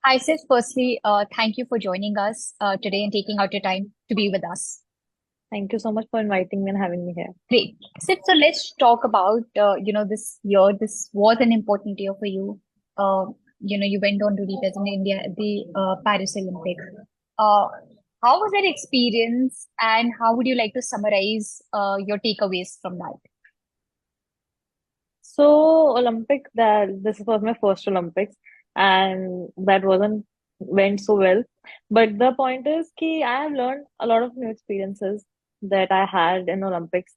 Hi, Sis. Firstly, thank you for joining us today and taking out your time to be with us. Thank you so much for inviting me and having me here. Great. Sis, so let's talk about, this year. This was an important year for you. Uh, you went on to represent India at the Paris Olympics. Uh, how was that experience, and how would you like to summarize your takeaways from that? So Olympic that this was my first Olympics and that wasn't went so well. But the point is कि I have learned a lot of new experiences that I had in Olympics.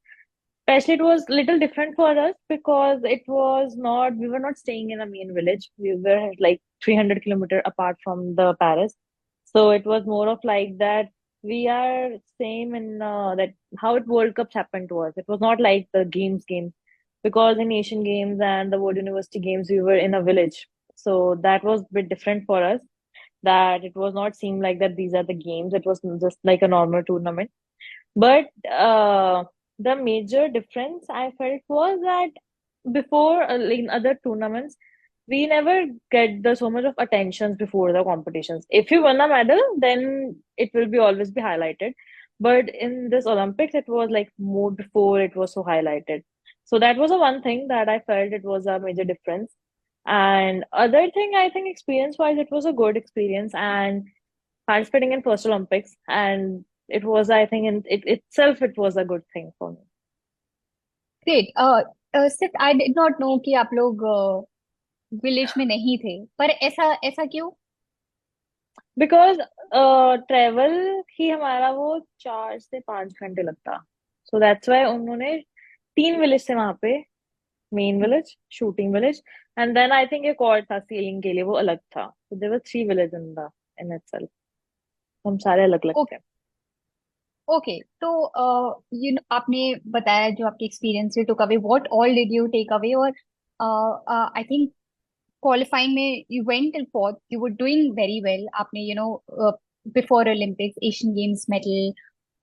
Especially it was little different for us because it was not we were not staying in a main village. We were like 300 kilometer apart from the Paris. So it was more of like that we are same in that how it World Cups happened to us. It was not like the games because in Asian Games and the World University Games we were in a village. So that was a bit different for us. That it was not seem like that these are the games. It was just like a normal tournament. But the major difference I felt was that before, like in other tournaments, we never get the so much of attentions before the competitions. If you win a medal, then it will be always be highlighted. But in this Olympics, it was like more before it was so highlighted. So that was the one thing that I felt it was a major difference. And other thing, I think experience-wise, it was a good experience and participating in first Olympics, and it was, I think, in it itself, it was a good thing for me. Great. Sis, I did not know कि आप लोग village में नहीं थे, पर ऐसा ऐसा क्यों? बिकॉज ट्रेवल ही हमारा वो 4 से 5 घंटे लगता, सो दैट्स वाई उन्होंने 3 विलेज थे वहां पे, main village, shooting village, and then I think एक और था सीलिंग के लिए, वो अलग था, so there were 3 villages in itself. हम सारे अलग अलग थे. ओके, तो आपने बताया जो आपके एक्सपीरियंस से took away, what all did you take away? और आई थिंक क्वालिफाइंग में you went till fourth, you were doing very well. आपने before Olympics Asian games medal,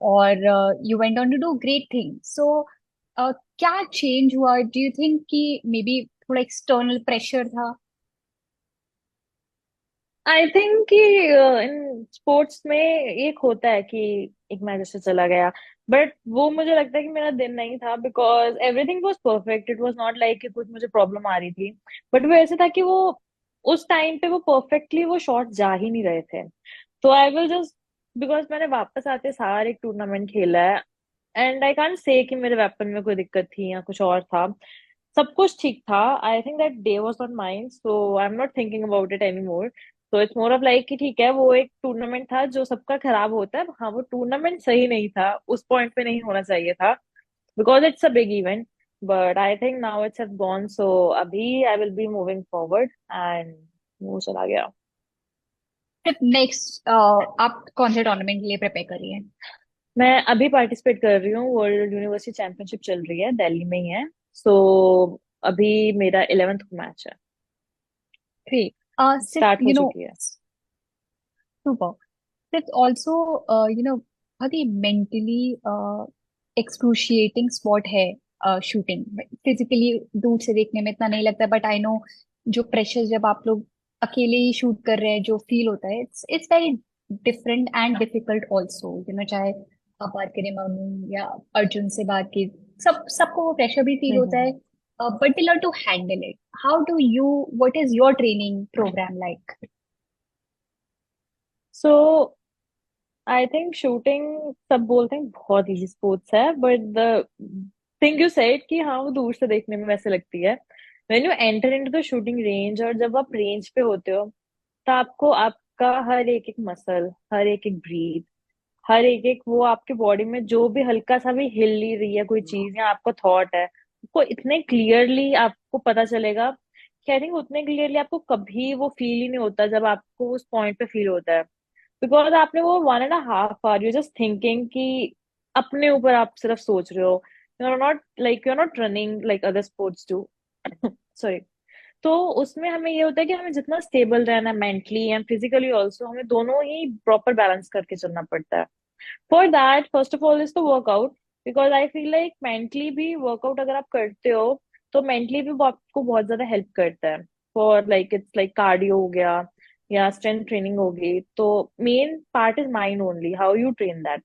और you went on to do great thing. So क्या change हुआ? Do you think कि maybe थोड़ा external pressure था? I think कि in sports में एक होता है कि एक मैच ऐसे चला गया, बट वो मुझे लगता है कि मेरा दिन नहीं था, because everything was perfect. It was not like कि कुछ मुझे प्रॉब्लम आ रही थी, बट वो ऐसे था कि वो उस टाइम पे वो परफेक्टली वो शॉट जा ही नहीं रहे थे. तो आई विल जस्ट, बिकॉज मैंने वापस आते सार एक टूर्नामेंट खेला है, एंड आई कांट से कि मेरे वेपन में कोई दिक्कत थी या कुछ और था. सब कुछ ठीक था. I think that day was not mind, so I am not thinking about it any more. तो इट्स मोर ऑफ लाइक कि ठीक है, वो एक टूर्नामेंट था जो सबका खराब होता है. हाँ, वो टूर्नामेंट सही नहीं था, उस पॉइंट पे नहीं होना चाहिए था, because it's a big event. But I think now it's have gone, so अभी I will be moving forward and वो चला गया. फिर नेक्स्ट आप कौन से टूर्नामेंट के लिए प्रिपेयर कर रही हैं? मैं अभी पार्टिसिपेट कर रही हूँ, वर्ल्ड यूनिवर्सिटी चैंपियनशिप चल रही है, दिल्ली में ही है. सो अभी मेरा 11th मैच है, ग्रेट। सिर्फ स्टार्ट हो चुकी है. सुपर। It's also, बहुत ही मेंटली एक्सक्रूशिएटिंग स्पॉट है शूटिंग। फिजिकली दूर से देखने में इतना नहीं लगता, बट आई नो जो प्रेशर जब आप लोग अकेले ही शूट कर रहे हैं जो फील होता है, it's very different and difficult also. चाहे आप बात करें मनु या अर्जुन से बात की, सबको वो प्रेशर भी फील होता है, hmm. But they learn to handle it. How do you, what is your training program like? So I think shooting, सब बोलते हैं बहुत इजी स्पोर्ट्स है, but the thing you said कि हाँ वो दूर से देखने में वैसे लगती है. When you enter into the shooting range, और जब आप रेंज पे होते हो, तो आपको आपका हर एक एक मसल, हर एक एक ब्रीथ, हर एक एक वो आपके बॉडी में जो भी हल्का सा भी हिल ही रही है कोई चीज या आपका थॉट है, वो इतने क्लियरली आपको पता चलेगा कि आई थिंक उतने क्लियरली आपको कभी वो फील ही नहीं होता जब आपको उस पॉइंट पे फील होता है. बिकॉज आपने वो 1.5 आवर यू जस्ट थिंकिंग कि अपने ऊपर आप सिर्फ सोच रहे हो. You are not running like other sports do. Sorry. तो उसमें हमें ये होता है कि हमें जितना स्टेबल रहना है मेंटली एंड फिजिकली ऑल्सो, हमें दोनों ही प्रॉपर बैलेंस करके चलना पड़ता है. For that first of all is the workout, because I feel like mentally भी वर्कआउट अगर आप करते हो तो मेंटली भी वो आपको बहुत ज्यादा हेल्प करता है. For like it's like cardio हो गया, या स्ट्रेंथ ट्रेनिंग होगी, तो main part is mind only, how you train that.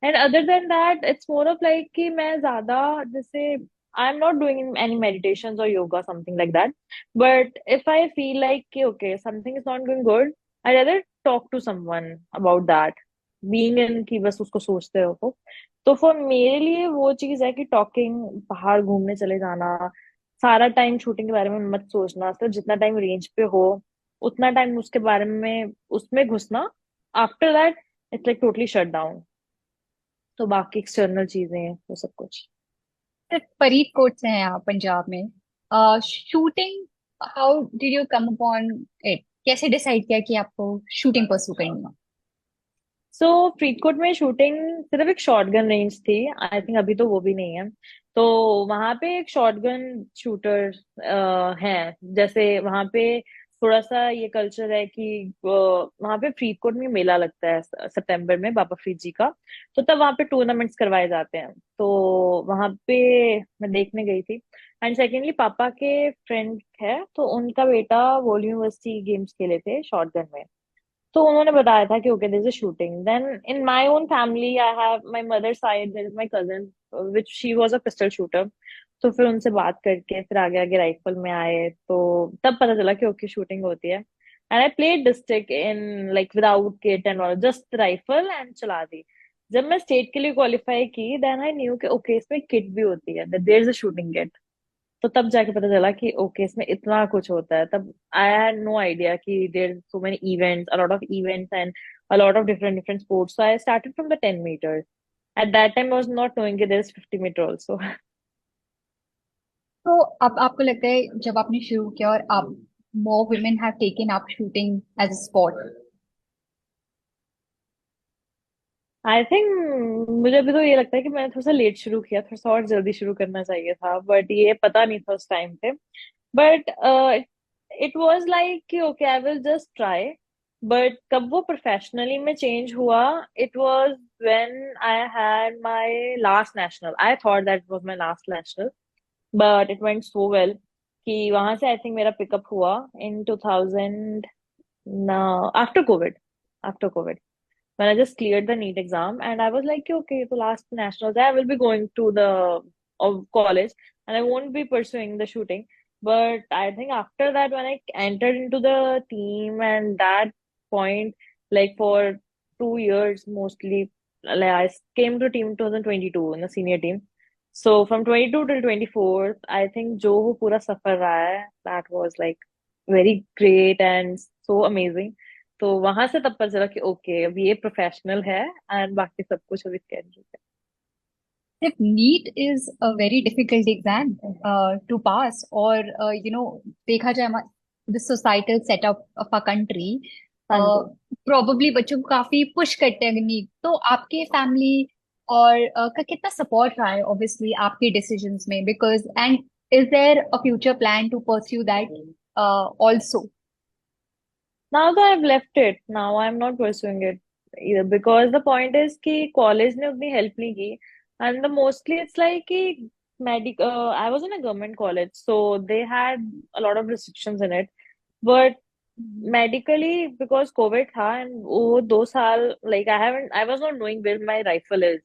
And other than that it's more of like कि मैं ज्यादा, जैसे I am not doing any meditation और yoga something like that, but if I feel like कि okay something is not going good, I rather talk to someone about that, being in कि बस उसको सोचते रहो। तो फॉर मेरे लिए वो चीज है कि टॉकिंग, बाहर घूमने चले जाना, सारा टाइम शूटिंग के बारे में मत सोचना, सिर्फ जितना टाइम रेंज पे हो उतना टाइम उसके बारे में उसमें घुसना। After that it's like totally shut down. तो बाकी एक्सटर्नल चीजें हैं वो सब कुछ। सिर्फ फरीदकोट से हैं आप पंजाब में। Shooting, how did you come upon it? कैसे डिसाइड किया कि आपको शूटिंग परस्यू करनी है? सो फरीदकोट में शूटिंग सिर्फ एक शॉटगन रेंज थी, आई थिंक अभी तो वो भी नहीं है। तो वहां पे एक शॉटगन शूटर है, जैसे वहां पे थोड़ा सा ये कल्चर है कि वहां पे फरीदकोट में मेला लगता है सितंबर में, बाबा फरीद जी का। तो तब वहां पे टूर्नामेंट्स करवाए जाते हैं, तो वहां पे मैं देखने गई थी। एंड सेकेंडली पापा के फ्रेंड है, तो उनका बेटा वर्ल्ड यूनिवर्सिटी गेम्स खेले थे शॉटगन में। तो उन्होंने बताया था कि okay this is shooting. Then in my own family I have my mother side, there is my cousin which she was a pistol shooter. तो फिर उनसे बात करके फिर आगे आगे राइफल में आए, तो तब पता चला कि ओके शूटिंग होती है। And I played district in like without kit and all, just rifle and चला दी। जब मैं स्टेट के लिए क्वालिफाई की, देन आई न्यू कि ओके इसमें किट भी होती है, there is a shooting kit. तो तब जाके पता चला कि ओके इसमें इतना कुछ होता है। तब आई हैड नो आइडिया कि there so many events, a lot of events and a lot of different different sports. So I started from the 10 meters. At that time I was not knowing that there is 50 meter also. तो अब आपको लगता है जब आपने शुरू किया और आप more women have taken up shooting as a sport? I think मुझे अभी तो ये लगता है कि मैंने थोड़ा सा लेट शुरू किया, थोड़ा सा और जल्दी शुरू करना चाहिए था, बट ये पता नहीं था उस टाइम पे। बट इट वाज लाइक कि okay I will just try. But कब वो प्रोफेशनली में चेंज हुआ, it was when I had my last national. I thought that was my last national, but it went so well कि वहां से I think मेरा pickup हुआ इन 2000, after Covid. After Covid when I just cleared the NEET exam, and I was like, okay, the last nationals, I will be going to the college, and I won't be pursuing the shooting. But I think after that, when I entered into the team, and that point, like for 2 years mostly, like I came to team 2022 in the senior team. So from 22 till 24, I think जो वो पूरा सफर रहा है, that was like very great and so amazing. तो वहां से तब पता चला कि ओके अब ये प्रोफेशनल है, एंड बाकी सब कुछ अभी स्केड्यूल है। सिर्फ NEET is a very difficult exam to pass, और देखा जाए the societal setup of a country, हाँ जी। प्रोबेबली बच्चों को काफी पुश करते हैं नीट। तो आपके फैमिली और का कितना सपोर्ट रहा है ऑब्वियसली आपके डिसीजंस में? Because and is there a future plan to pursue that also? Now तो I have left it, now I am not pursuing it either, because the point is कि college ने उतनी help नहीं की। And the mostly it's like कि medic I was in a government college, so they had a lot of restrictions in it. But medically, because COVID था, and वो 2 साल like I was not knowing where my rifle is।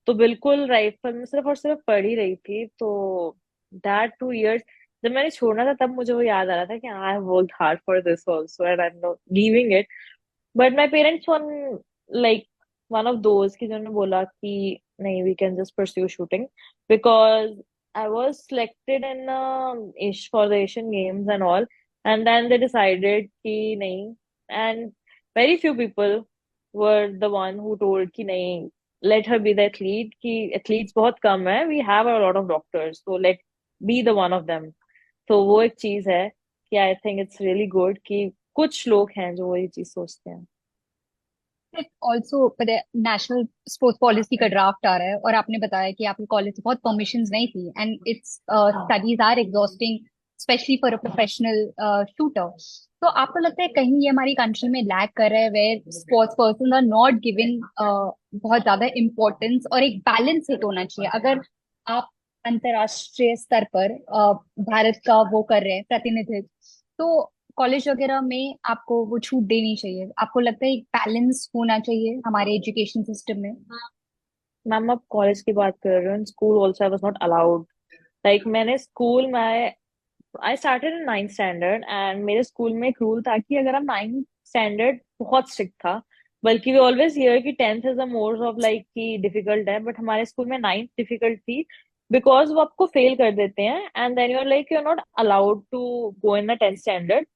तो बिल्कुल rifle में सिर्फ और सिर्फ पढ़ ही रही थी। तो दैट 2 years जब मैंने छोड़ना था, तब मुझे वो याद आ रहा था कि I have worked hard for this also and I am not leaving it. But my parents one like one of those कि जिन्होंने बोला कि नहीं, we can just pursue shooting, because I was selected in for the Asian games and all. And then they decided कि नहीं, and very few people were the one who told कि नहीं, let her be the athlete, कि athletes बहुत कम है, we have a lot of doctors, so let be the one of them। तो वो एक चीज है कि I think it's really good कि कुछ लोग हैं जो वो ये चीज सोचते हैं। ऑल्सो नेशनल स्पोर्ट्स पॉलिसी का ड्राफ्ट आ रहा है, और आपने बताया कि आपके कॉलेज से बहुत परमिशंस नहीं थी, and its studies are exhausting specially for a professional shooter. तो आपको लगता है कहीं ये हमारी कंट्री में लैग कर रहा है, where sports person are not given बहुत ज्यादा इम्पोर्टेंस, और एक बैलेंस हिट होना चाहिए? अगर आप अंतरराष्ट्रीय स्तर पर भारत का वो कर रहे हैं प्रतिनिधित्व, तो कॉलेज वगैरह में आपको वो छूट देनी चाहिए? आपको लगता है एक बैलेंस होना चाहिए हमारे एजुकेशन सिस्टम में? मैम आप कॉलेज की बात कर रहे हो, school also I was not allowed. Like मैंने स्कूल में I started in 9th standard and मेरे स्कूल में एक रूल था कि अगर हम 9th स्टैंडर्ड बहुत स्ट्रिक्ट था, बल्कि वी ऑलवेज हियर कि 10th is the more of like कि डिफिकल्ट है, बट हमारे स्कूल में 9th डिफिकल्ट थी बिकॉज वो आपको फेल कर देते हैं and then you are like you are not allowed to go in the 10th standard.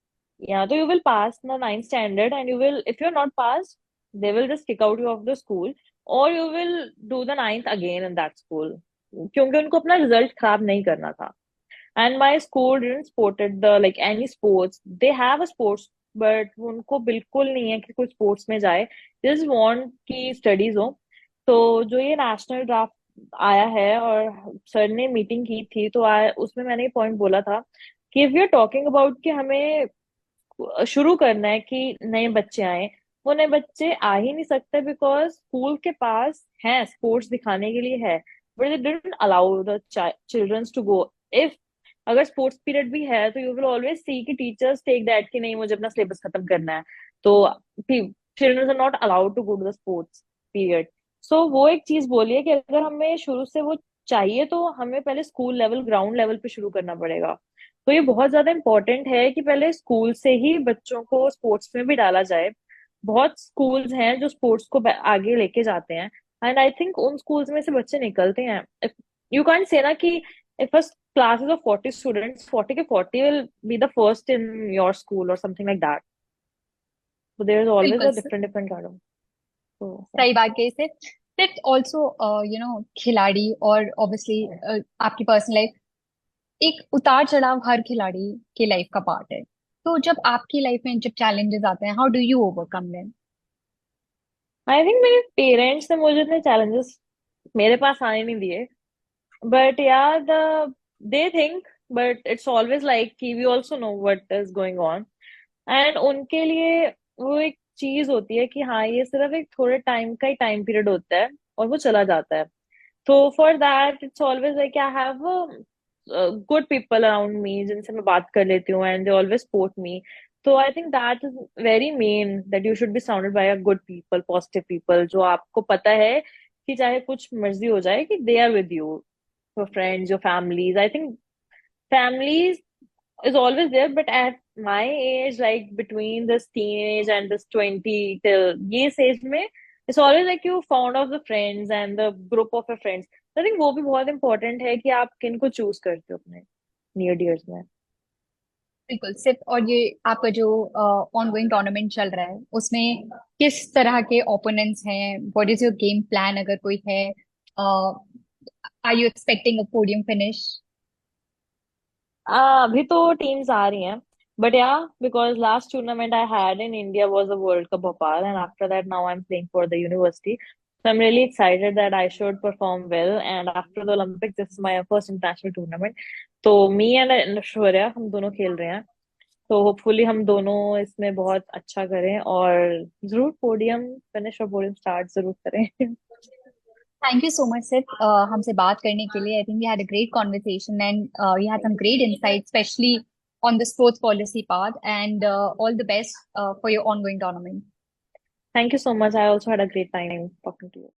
या तो you will pass the 9th standard and you will if you are not pass they will just kick out you of the school और you will do the 9th again in that school, क्योंकि उनको अपना result खराब नहीं करना था। And my school didn't supported the like any sports. They have a sports, but उनको बिल्कुल नहीं है कि कोई स्पोर्ट्स में जाए। They just want कि स्टडीज हो। तो जो ये नेशनल ड्राफ्ट आया है और सर ने मीटिंग की थी तो उसमें मैंने ये पॉइंट बोला था कि if you are talking about कि हमें शुरू करना है कि नए बच्चे आए, वो नए बच्चे आ ही नहीं सकते बिकॉज स्कूल के पास है स्पोर्ट्स दिखाने के लिए है, but they didn't allow the childrens to go. If अगर स्पोर्ट्स पीरियड भी है तो यू विल ऑलवेज सी कि टीचर्स टेक दैट कि नहीं मुझे अपना सिलेबस खत्म करना है, तो children are not allowed to go to the sports period. So वो एक चीज बोली है कि अगर हमें शुरू से वो चाहिए तो हमें पहले स्कूल लेवल ग्राउंड लेवल पे शुरू करना पड़ेगा। तो ये बहुत ज्यादा इम्पोर्टेंट है कि पहले स्कूल से ही बच्चों को स्पोर्ट्स में भी डाला जाए। बहुत स्कूल्स हैं जो स्पोर्ट्स को आगे लेके जाते हैं एंड आई थिंक उन स्कूल्स में से बच्चे निकलते हैं। यू कैंट से ना कि if a class is of 40 students, 40 के 40 will be the first in your school or something like that. So there is always बिल्कुल a different kind of. So yeah. सही बात कही। सिर्फ सिर्फ ऑल्सो खिलाड़ी और ऑब्वियसली आपकी पर्सनल लाइफ, एक उतार चढ़ाव हर खिलाड़ी के लाइफ का पार्ट है। तो जब आपकी लाइफ में जब चैलेंजेस आते हैं, how do you overcome them? I think मेरे पेरेंट्स ने मुझे इतने challenges मेरे पास आने नहीं दिए, but yeah, they think, but it's always like कि we also know what is going on and उनके लिए वो एक चीज होती है कि हाँ ये सिर्फ एक थोड़े टाइम का ही टाइम पीरियड होता है और वो चला जाता है। तो for that it's always like I have good people around me जिनसे मैं बात कर लेती हूँ and they always support me. तो I think that is very main that you should be surrounded by a good people, positive people, जो आपको पता है कि चाहे कुछ मर्जी हो जाए कि they are with you, your friends, your families. I think families is always there, but at my age, like between this teenage and this 20 till this age में, it's always like you found out the friends and the group of your friends. So I think वो भी बहुत important है कि आप किन को choose करते हो अपने near dears में। बिल्कुल। सिर्फ और ये आपका जो ऑनगोइंग टूर्नामेंट चल रहा है उसमें किस तरह के ओपोनेंट्स हैं? What is your game plan अगर कोई है? Are you expecting a podium finish? अभी तो टीम्स आ रही हैं, but yeah, because last tournament I had in India was the World Cup Bhopal, and after that now I'm playing for the university. So I'm really excited that I should perform well. And after the Olympics, this is my first international tournament. तो me and Aishwarya हम दोनों खेल रहे हैं, तो hopefully हम दोनों इसमें बहुत अच्छा करें और जरूर पोडियम फिनिश और पोडियम स्टार्ट जरूर करें। थैंक यू सो मच सिर्फ हमसे बात करने के लिए। I think we had a great conversation and we had some great insight specially on the sports policy part, and all the best for your ongoing tournament. Thank you so much. I also had a great time talking to you.